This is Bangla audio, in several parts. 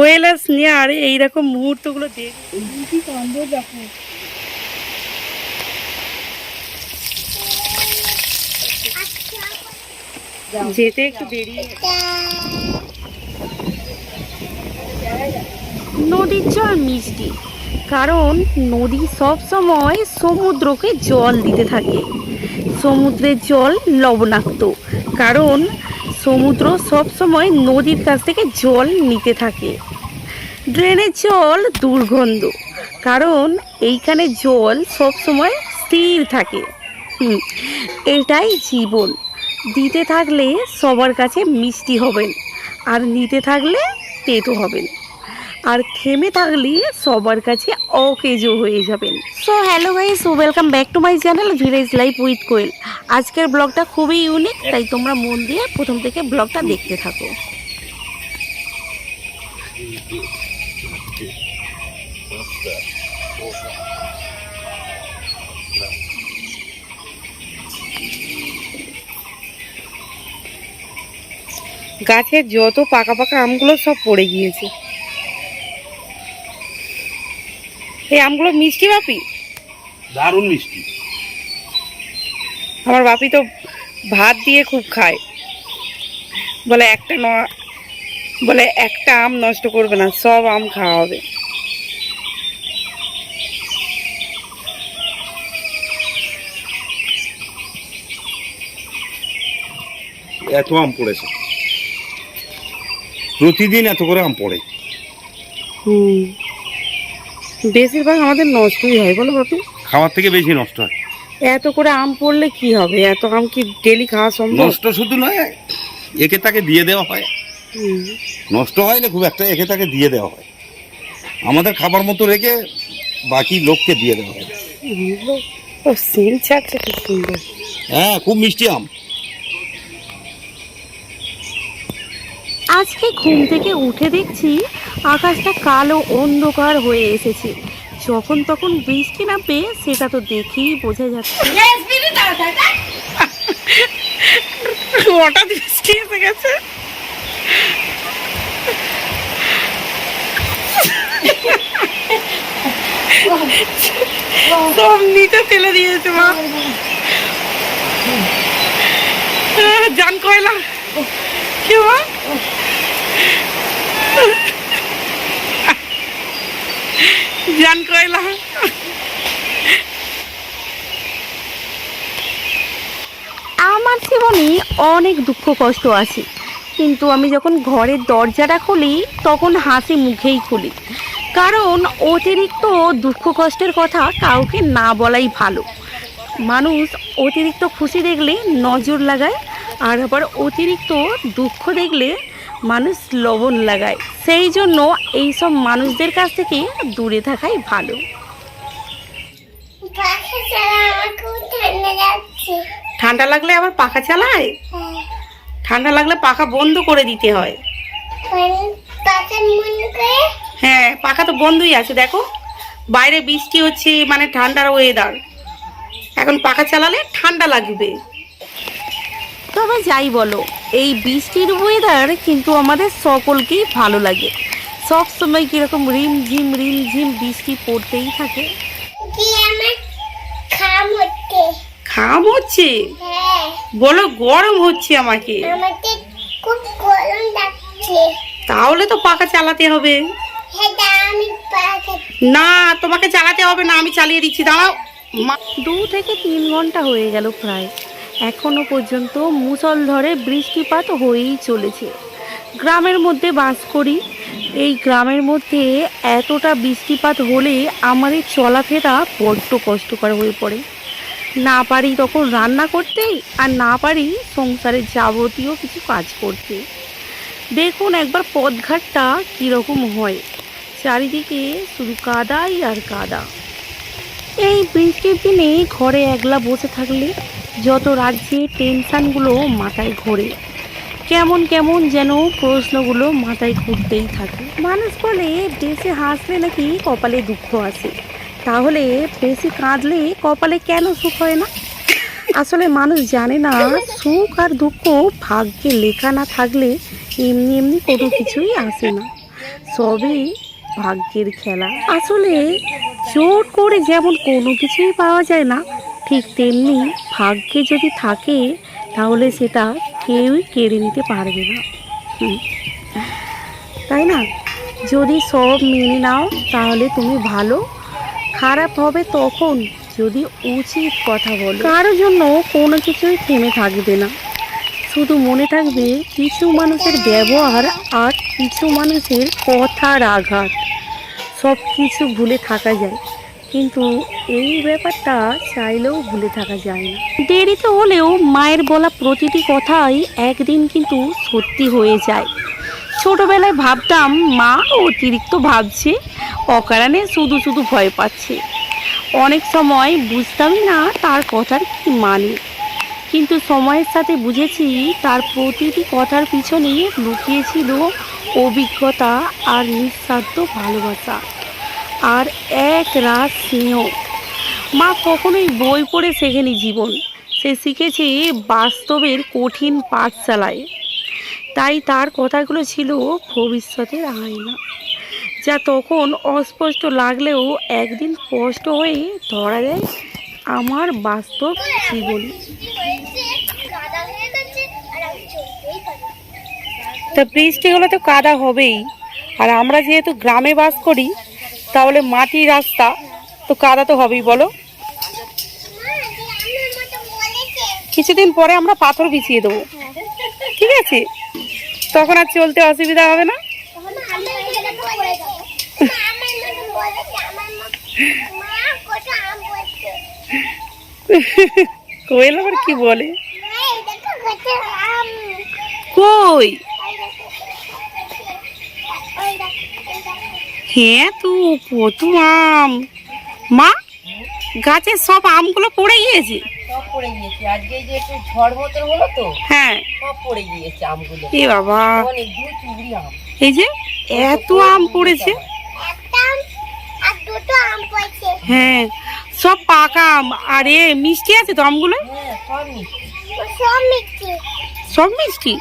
কোয়েল আর স্নেহার এইরকম মুহূর্তগুলো দেখি কান্দ দেখো। যেতে একটু দেরি। নদীর জল মিষ্টি, কারণ নদী সব সময় সমুদ্রকে জল দিতে থাকে। সমুদ্রের জল লবণাক্ত, কারণ সমুদ্র সব সময় নদীর কাছ থেকে জল নিতে থাকে। ড্রেনের জল দুর্গন্ধ, কারণ এইখানে জল সব সময় স্থির থাকে। এটাই জীবন। দিতে থাকলে সবার কাছে মিষ্টি হবেন, আর নিতে থাকলে তেতো হবেন, আর থেমে থাকলে সবার কাছে অকেজো হয়ে যাবেন। So hello guys, welcome back to my channel village life with Koel. আজকের ব্লগটা খুবই ইউনিক, তাই তোমরা মন দিয়ে প্রথম থেকে ব্লগটা দেখতে থাকো। গাছের যত পাকা পাকা আমগুলো সব পড়ে গিয়েছে। এই আমগুলো মিষ্টি বাপি, দারুণ মিষ্টি। আমার বাপি তো ভাত দিয়ে খুব খায়। বলে একটা আম নষ্ট করবে না, সব আম খাওয়া হবে। এত আম পড়েছে, প্রতিদিন এত করে আম পড়ে। বেশিরভাগ আমাদের নষ্টই হয়, বলো বাপি। খাওয়ার থেকে বেশি নষ্ট হয়। এত করে আম পড়লে কি হবে? এত আম কি ডেলি খাওয়া সম্ভব? নষ্ট শুধু নয়, একে তাকে দিয়ে দেওয়া হয়। নষ্ট হয় না খুব একটা, একে তাকে দিয়ে দেওয়া হয়। আমাদের খাবার মতো রেখে বাকি লোককে দিয়ে দেওয়া হয়। ও সিল ছাড়ছে, খুব সুন্দর। হ্যাঁ, খুব মিষ্টি আম। আজকে ঘুম থেকে উঠে দেখছি আকাশটা কালো অন্ধকার হয়ে এসেছে। যখন তখন বৃষ্টি নামবে সেটা তো দেখেই বোঝা যাচ্ছে। হঠাৎ বৃষ্টি এসে গেছে। সব নিচে ফেলে দিয়েছে মা। জান কয়লা কি মা? জান কয়লা। আমার জীবনে অনেক দুঃখ কষ্ট আছে, কিন্তু আমি যখন ঘরের দরজাটা খুলি তখন হাসি মুখেই খুলি, কারণ অতিরিক্ত দুঃখ কষ্টের কথা কাউকে না বলাই ভালো। মানুষ অতিরিক্ত খুশি দেখলে নজর লাগায়, আর আবার অতিরিক্ত দুঃখ দেখলে মানুষ লবণ লাগায়। সেই জন্য এইসব মানুষদের কাছ থেকে দূরে থাকাই ভালো। ঠান্ডা লাগলে আবার পাখা চালায়? ঠান্ডা লাগলে পাখা বন্ধ করে দিতে হয়। হ্যাঁ, পাখা তো বন্ধই আছে। দেখো বাইরে বৃষ্টি হচ্ছে, মানে ঠান্ডার ওয়েদার। এখন পাখা চালালে ঠান্ডা লাগবে। তবে যাই বলো, এই বৃষ্টির ওয়েদার কিন্তু আমাদের সকলকেই ভালো লাগে। সব সময় কিরকম রিমঝিম বৃষ্টি পড়তেই থাকে। খাম হচ্ছে? বলো গরম হচ্ছে আমাকে। তাহলে তো পাখা চালাতে হবে। না, তোমাকে চালাতে হবে না, আমি চালিয়ে দিচ্ছি, দাঁড়াও। 2 থেকে 3 ঘন্টা হয়ে গেল প্রায়, এখনো পর্যন্ত মুষলধারে বৃষ্টিপাত হয়েই চলেছে। গ্রামের মধ্যে বাস করি, এই গ্রামের মধ্যে এতটা বৃষ্টিপাত হলে আমাদের চলাফেরা বড্ড কষ্টকর হয়ে পড়ে। না পারি তখন রান্না করতে, আর না পারি সংসারের যাবতীয় কিছু কাজ করতে। দেখুন একবার পথঘাটটা কীরকম হয়, চারিদিকে শুধু কাদাই আর কাদা। এই বৃষ্টির দিনে ঘরে একলা বসে থাকলে যত রাজ্যে টেনশানগুলো মাথায় ঘোরে, কেমন কেমন যেন প্রশ্নগুলো মাথায় ঘুরতেই থাকে। মানুষ বলে বেশি হাসলে নাকি কপালে দুঃখ আসে, তাহলে বেশি কাঁদলে কপালে কেন সুখ হয় না? আসলে মানুষ জানে না, সুখ আর দুঃখ ভাগ্যে লেখা না থাকলে এমনি এমনি কোনো কিছুই আসে না। সবই ভাগ্যের খেলা। আসলে জোর করে যেমন কোনো কিছুই পাওয়া যায় না, ঠিক তেমনি ভাগ্যে যদি থাকে তাহলে সেটা কেউই কেড়ে নিতে পারবে না। তাই না? যদি সব মেনে নাও তাহলে তুমি ভালো, খারাপ হবে তখন যদি উচিত কথা বলো। কারোর জন্য কোনো কিছুই থেমে থাকবে না, শুধু মনে থাকবে কিছু মানুষের ব্যবহার আর কিছু মানুষের কথার আঘাত। সব কিছু ভুলে থাকা যায়, কিন্তু এই ব্যাপারটা চাইলেও ভুলে থাকা যায় না। দেরিতে হলেও মায়ের বলা প্রতিটি কথাই একদিন কিন্তু সত্যি হয়ে যায়। ছোটবেলায় ভাবতাম মা অতিরিক্ত ভাবছে, অকারণে শুধু শুধু ভয় পাচ্ছে। অনেক সময় বুঝতামই না তার কথার কি মানে, কিন্তু সময়ের সাথে বুঝেছি তার প্রতিটি কথার পিছনে লুকিয়েছিল অভিজ্ঞতা আর নিঃস্বার্থ ভালোবাসা আর এক রাত স্নেহ। মা কখনোই বই পড়ে শেখেনি জীবন, সে শিখেছে বাস্তবের কঠিন পাঠশালায়। তাই তার কথাগুলো ছিল ভবিষ্যতের আয়না, যা তখন অস্পষ্ট লাগলেও একদিন স্পষ্ট হয়ে ধরা দেয় আমার বাস্তব জীবনে। তা বৃষ্টি হলে তো কাদা হবেই, আর আমরা যেহেতু গ্রামে বাস করি তাহলে মাটির রাস্তা, তো কাদা তো হবেই বলো। কিছুদিন পরে আমরা পাথর বিছিয়ে দেবো, ঠিক আছে? তখন আর চলতে অসুবিধা হবে না। কোয়েল আবার কি বলে? কই? হ্যাঁ, তো কত আম। মা, গাছের সব আমগুলো পড়ে গিয়েছে। সব পড়ে গিয়েছে, আজকে যে একটু ঝড় মতন হলো তো, হ্যাঁ, সব পড়ে গিয়েছে আমগুলো। এ বাবা, অনেক দুই চুবড়ি আম। এই যে এত আম পড়েছে। হ্যাঁ, সব পাকা আম। আরে মিষ্টি আছে তো আমগুলো? হ্যাঁ, সব মিষ্টি। সব মিষ্টি?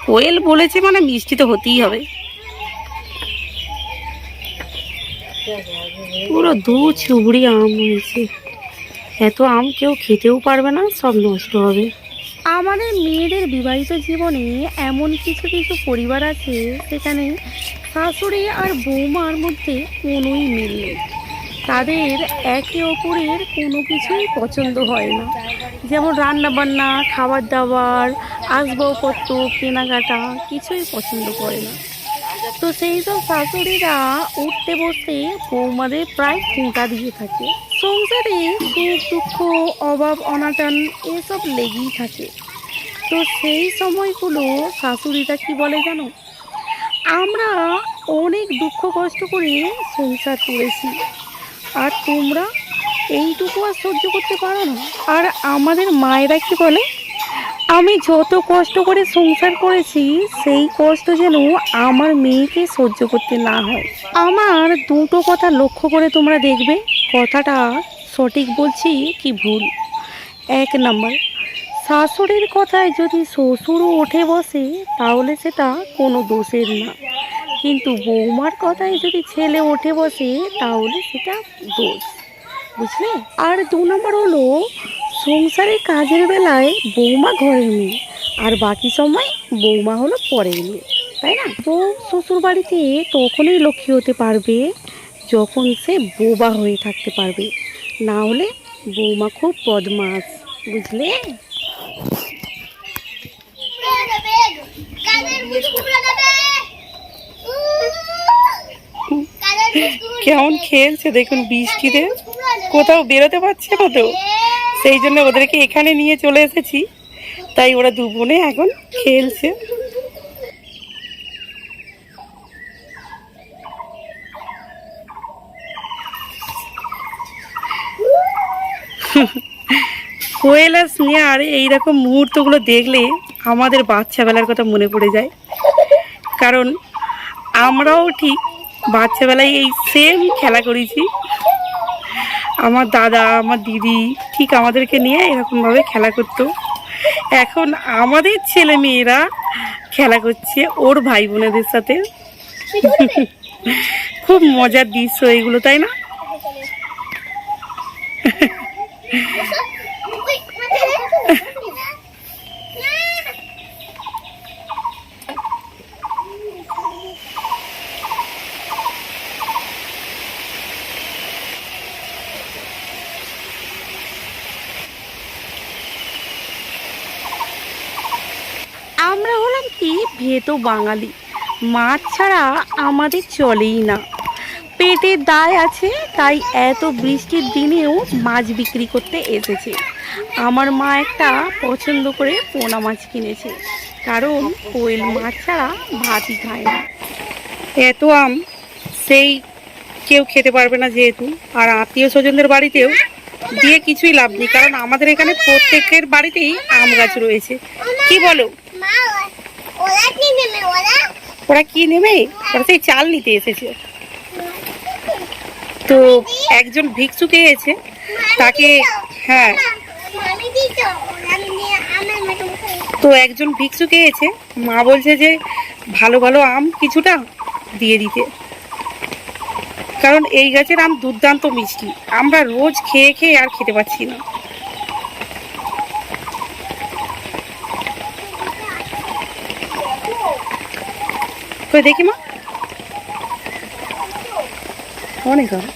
কোয়েল বলেছে মানে মিষ্টি তো হতেই হবে। পুরো দু চুবড়ি আম হয়েছে। এত আম কেউ খেতেও পারবে না, সব নষ্ট হবে। আমাদের মেয়েদের বিবাহিত জীবনে এমন কিছু কিছু পরিবার আছে সেখানে শাশুড়ি আর বৌমার মধ্যে কোনোই মিল নেই। তাদের একে অপরের কোনো কিছুই পছন্দ হয় না, যেমন রান্না বান্না, খাবার দাবার, আসবাবপত্র, কেনাকাটা কিছুই পছন্দ করে না। তো সেই সব শাশুড়িরা উঠতে বসতে বৌমাদের প্রায় খোঁটা দিয়ে থাকে। সংসারে সুখ দুঃখ, অভাব অনাটন এসব লেগেই থাকে। তো সেই সময়গুলো শাশুড়িরা কি বলে জানো? আমরা অনেক দুঃখ কষ্ট করে সংসার করেছি, আর তোমরা এইটুকু আর সহ্য করতে পারো না। আর আমাদের মায়েরা কি বলে? আমি যত কষ্ট করে সংসার করেছি সেই কষ্ট যেন আমার মেয়েকে সহ্য করতে না হয়। আমার দুটো কথা লক্ষ্য করে তোমরা দেখবে কথাটা সঠিক বলছি কি ভুল। 1 নম্বর, শাশুড়ির কথায় যদি শ্বশুরও উঠে বসে তাহলে সেটা কোনো দোষের না, কিন্তু বৌমার কথায় যদি ছেলে উঠে বসে তাহলে সেটা দোষ, বুঝলে? আর 2 নম্বর হলো, সংসারের কাজের বেলায় বৌমা ঘরের মেয়ে, আর বাকি সময় বৌমা হলো পরের মেয়ে, তাই না? বউ শ্বশুর বাড়িতে তখনই লক্ষ্মী হতে পারবে যখন সে বোবা হয়ে থাকতে পারবে, না হলে বৌমা খুব বদমাস, বুঝলে? কেমন খেলছে দেখুন বৃষ্টিতে, কোথাও বেরোতে পারছে না তো, সেই জন্য ওদেরকে এখানে নিয়ে চলে এসেছি। তাই ওরা দু বোনে এখন খেলছে। কোয়েল আর স্নেহার এইরকম মুহূর্তগুলো দেখলে আমাদের বাচ্চাবেলার কথা মনে পড়ে যায়, কারণ আমরাও ঠিক বাচ্চাবেলায় এই সেম খেলা করেছি। আমার দাদা, আমার দিদি ঠিক আমাদেরকে নিয়ে এরকমভাবে খেলা করতো। এখন আমাদের ছেলে মেয়েরা খেলা করছে ওর ভাই বোনেদের সাথে। খুব মজার দৃশ্য এগুলো, তাই না? আমরা হলাম কি ভেতো বাঙালি, মাছ ছাড়া আমাদের চলেই না। পেটের দায় আছে, তাই এত বৃষ্টির দিনেও মাছ বিক্রি করতে এসেছে। আমার মা একটা পছন্দ করে পোনা মাছ কিনেছে, কারণ কোয়েল মাছ ছাড়া ভাতই খায় না। এত আম সেই কেউ খেতে পারবে না যেহেতু, আর আত্মীয় স্বজনদের বাড়িতেও দিয়ে কিছুই লাভ নেই, কারণ আমাদের এখানে প্রত্যেকের বাড়িতেই আম গাছ রয়েছে। কি বলো? ওরা কি নেবে? ওরা সেই চাল নিতে এসেছে। তো একজন ভিক্ষুকে এসেছে, তাকে হ্যাঁ তো একজন ভিক্ষুকে এসেছে, মা বলছে যে ভালো ভালো আম কিছুটা দিয়ে দিতে, কারণ এই গাছের আম দুর্দান্ত মিষ্টি, আমরা রোজ খেয়ে খেয়ে আর খেতে পাচ্ছি না। তো দেখি মা, অনেক আম।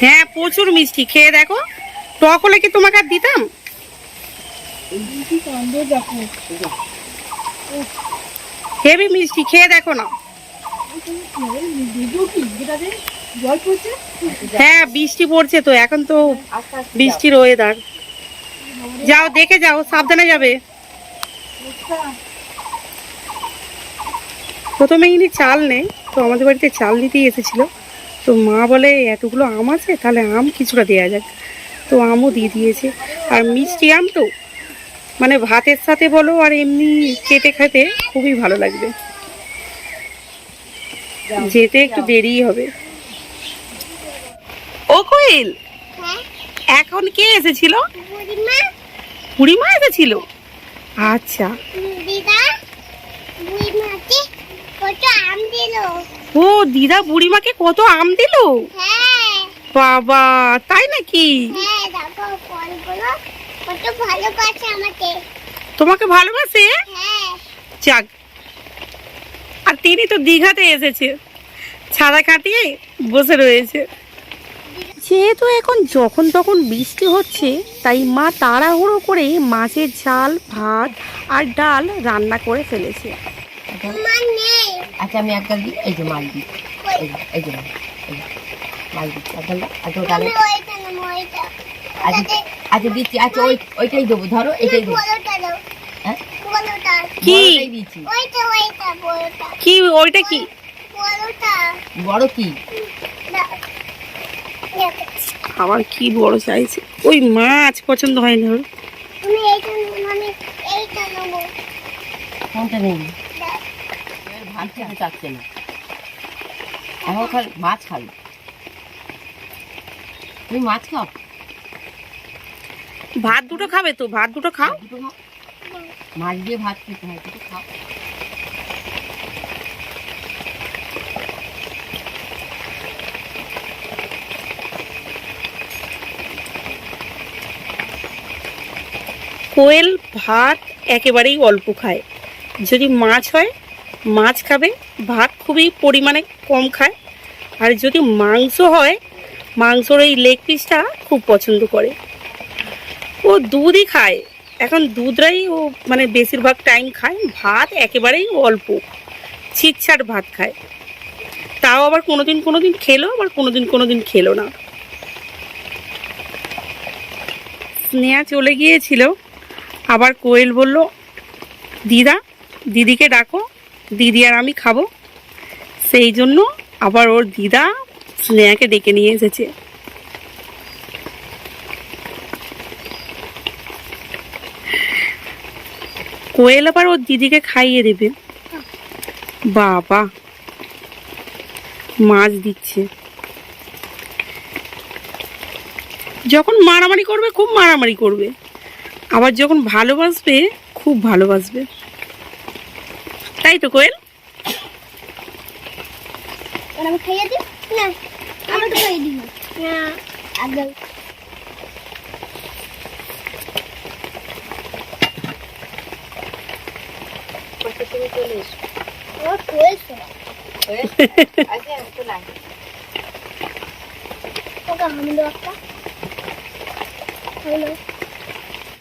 হ্যাঁ প্রচুর মিষ্টি, খেয়ে দেখো। টক হলে কি তোমাকে আর দিতাম? হেভি মিষ্টি, খেয়ে দেখো না। হ্যাঁ বৃষ্টি পড়ছে তো, এখন তো বৃষ্টির ওয়েদার। যাও দেখে যাও, সাবধানে যাবে। প্রথমে ইনি চাল নেই, তো আমাদের বাড়িতে চাল নিতেই এসেছিল। তো মা বলে এতগুলো আম আছে, তাহলে আম কিছুটা দেওয়া যাক। তো আমও দিয়ে দিয়েছে, আর মিষ্টি আম তো মানে ভাতের সাথে বলো আর এমনি কেটে খেতে খুবই ভালো লাগবে। যেতে একটু দেরি হবে। ও কোয়েল, এখন কে এসেছিল? বুড়িমা এসেছিল। আচ্ছা, ও দিদা বুড়িমাকে কত আম দিল? বাবা তাই নাকি? তোমাকে ভালোবাসে? যাক, আর তিনি তো দীঘাতে এসেছে, ছাদা কাটিয়ে বসে রয়েছে। যেহেতু এখন যখন তখন বৃষ্টি হচ্ছে, তাই মা তাড়াহুড়ো করে মাছের ঝাল, ভাত আর ডাল রান্না করে ফেলেছে। আচ্ছা আমি একটা দিই, এই যে মাছ দিই, এই যে মাছ দিচ্ছি। আচ্ছা দিচ্ছি, আচ্ছা ওইটাই দেবো, ধরো এটাই দেবো। কি কি ওইটা কি বড় কি? আবার কি বড় চাইছে? ওই মাছ পছন্দ হয় না ওর। কোনটা নেই? ভাত খেতে চাচ্ছে না, এখন খালি মাছ খাবে। তুমি মাছ খাও, ভাত দুটো খাবে তো, ভাত দুটো খাও। দুটো খাও, মাছ দিয়ে ভাত খেতে হয়, দুটো খাও। কোয়েল ভাত একেবারেই অল্প খায়, যদি মাছ হয় মাছ খাবে, ভাত খুবই পরিমাণে কম খায়। আর যদি মাংস হয়, মাংসর এই লেগ পিসটা খুব পছন্দ করে। ও দুধই খায়, এখন দুধটাই ও মানে বেশিরভাগ টাইম খায়, ভাত একেবারেই অল্প, ছিটছাট ভাত খায়। তাও আবার কোনোদিন কোনোদিন খেলো, আবার কোনোদিন খেলো না। স্নেহা চলে গিয়েছিল, আবার কোয়েল বলল দিদা দিদিকে ডাকো, দিদি আর আমি খাবো। সেই জন্য আবার ওর দিদা স্নেহাকে ডেকে নিয়ে এসেছে। কোয়েল আবার ওর দিদিকে খাইয়ে দেবে। বাবা মাছ দিচ্ছে। যখন মারামারি করবে খুব মারামারি করবে, আবার যখন ভালোবাসবে খুব ভালোবাসবে। তাই তো কোয়েল। আমি খাইয়ে দিই না, আমাকে খাইয়ে দিই না আগে। তুমি চলে এসো। আমার কোয়েল শোনা আজকে তো না ওকে আমি একটা হলো